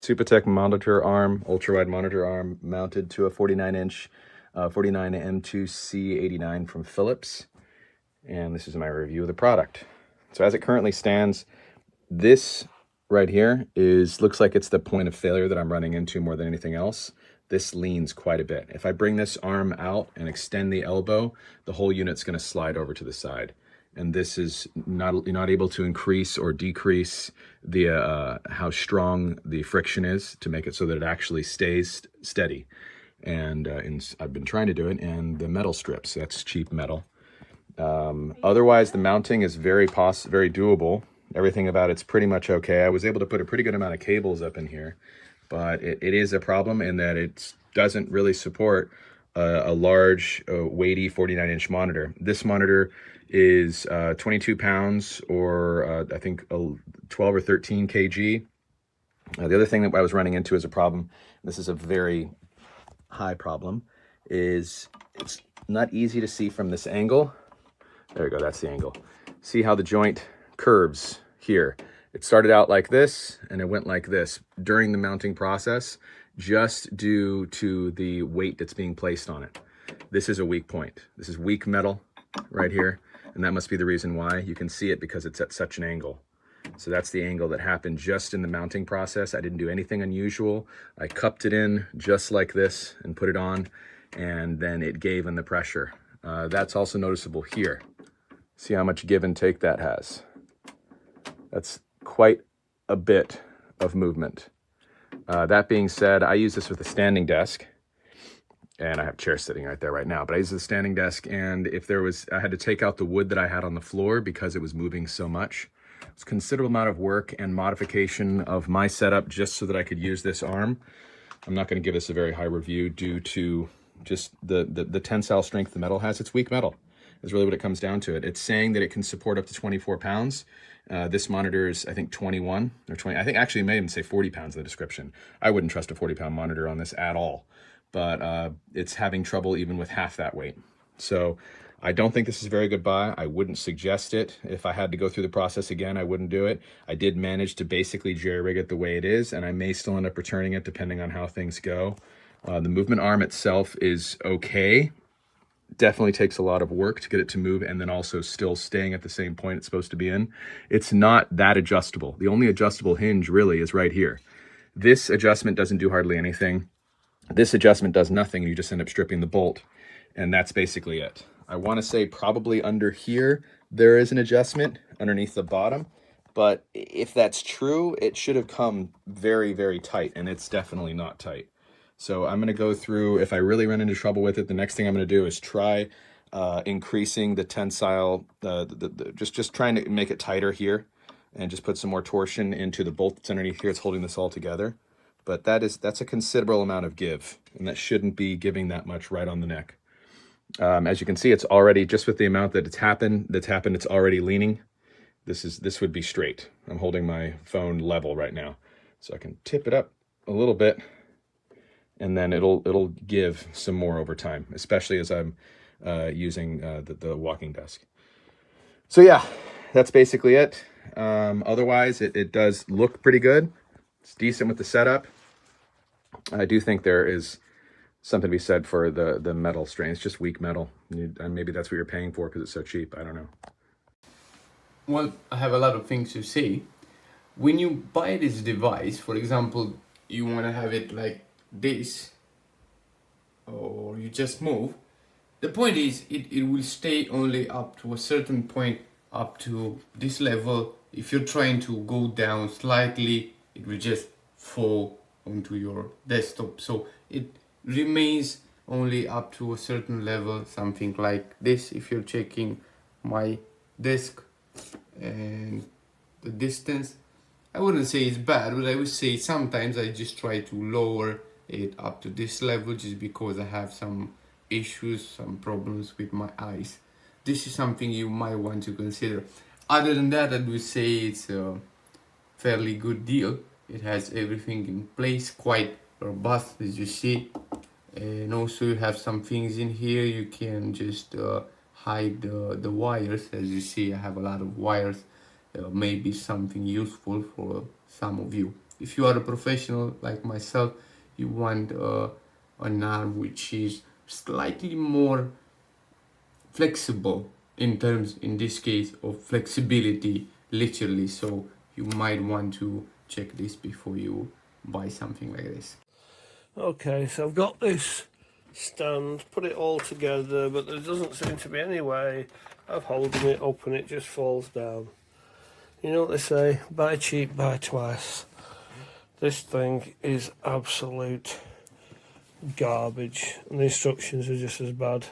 suptek monitor arm, ultra-wide monitor arm mounted to a 49-inch 49 M2C89 from Philips. And this is my review of the product. So as it currently stands, this right here looks like it's the point of failure that I'm running into more than anything else. This leans quite a bit. If I bring this arm out and extend the elbow, the whole unit's going to slide over to the side. And this is not able to increase or decrease the how strong the friction is to make it so that it actually stays steady. And I've been trying to do it, and the metal strips, that's cheap metal. Otherwise, the mounting is very doable. Everything about it's pretty much okay. I was able to put a pretty good amount of cables up in here, but it is a problem in that it doesn't really support a large, weighty 49-inch monitor. This monitor is 22 pounds or I think 12 or 13 kg. The other thing that I was running into as a problem, this is a very high problem, is it's not easy to see from this angle. There we go, that's the angle. See how the joint curves here. It started out like this and it went like this during the mounting process, just due to the weight that's being placed on it. This is a weak point. This is weak metal right here, and that must be the reason why. You can see it because it's at such an angle. So that's the angle that happened just in the mounting process. I didn't do anything unusual. I cupped it in just like this and put it on, and then it gave in the pressure. That's also noticeable here. See how much give and take that has. That's quite a bit of movement. That being said, I use this with a standing desk, and I have chairs sitting right there right now, but I use the standing desk, and if I had to take out the wood that I had on the floor because it was moving so much. It's a considerable amount of work and modification of my setup just so that I could use this arm. I'm not going to give this a very high review due to just the tensile strength the metal has. It's weak metal is really what it comes down to. It's saying that it can support up to 24 pounds. This monitor is, I think, 21 or 20. I think actually it may even say 40 pounds in the description. I wouldn't trust a 40-pound monitor on this at all, but it's having trouble even with half that weight. So I don't think this is a very good buy. I wouldn't suggest it. If I had to go through the process again, I wouldn't do it. I did manage to basically jerry-rig it the way it is, and I may still end up returning it depending on how things go. The movement arm itself is okay. Definitely takes a lot of work to get it to move and then also still staying at the same point it's supposed to be in. It's not that adjustable. The only adjustable hinge really is right here. This adjustment doesn't do hardly anything. This adjustment does nothing. You just end up stripping the bolt, and that's basically it. I want to say probably under here there is an adjustment underneath the bottom, but if that's true, it should have come very, very tight, and it's definitely not tight. So I'm going to go through, if I really run into trouble with it, the next thing I'm going to do is try increasing the tensile, just trying to make it tighter here and just put some more torsion into the bolt that's underneath here. It's holding this all together. But that's a considerable amount of give, and that shouldn't be giving that much right on the neck. As you can see, it's already, just with the amount that that's happened, it's already leaning. This would be straight. I'm holding my phone level right now, so I can tip it up a little bit, and then it'll give some more over time, especially as I'm using the walking desk. So yeah, that's basically it. Otherwise, it does look pretty good. It's decent with the setup. I do think there is something to be said for the metal strain. It's just weak metal. And maybe that's what you're paying for because it's so cheap. I don't know. Well, I have a lot of things to say. When you buy this device, for example, you want to have it like this, or you just move. The point is, it will stay only up to a certain point, up to this level. If you're trying to go down slightly, it will just fall onto your desktop. So it remains only up to a certain level, something like this. If you're checking my desk and the distance, I wouldn't say it's bad, but I would say sometimes I just try to lower it up to this level just because I have some issues, some problems with my eyes. This is something you might want to consider. Other than that, I would say it's a fairly good deal. It has everything in place, quite robust as you see, and also you have some things in here. You can just hide the wires. As you see, I have a lot of wires. Maybe something useful for some of you. if you are a professional like myself, you want an arm which is slightly more flexible in terms, in this case, of flexibility, literally. So you might want to check this before you buy something like this. Okay, so I've got this stand, put it all together, but there doesn't seem to be any way of holding it up and it just falls down. You know what they say, buy cheap, buy twice. This thing is absolute garbage and the instructions are just as bad.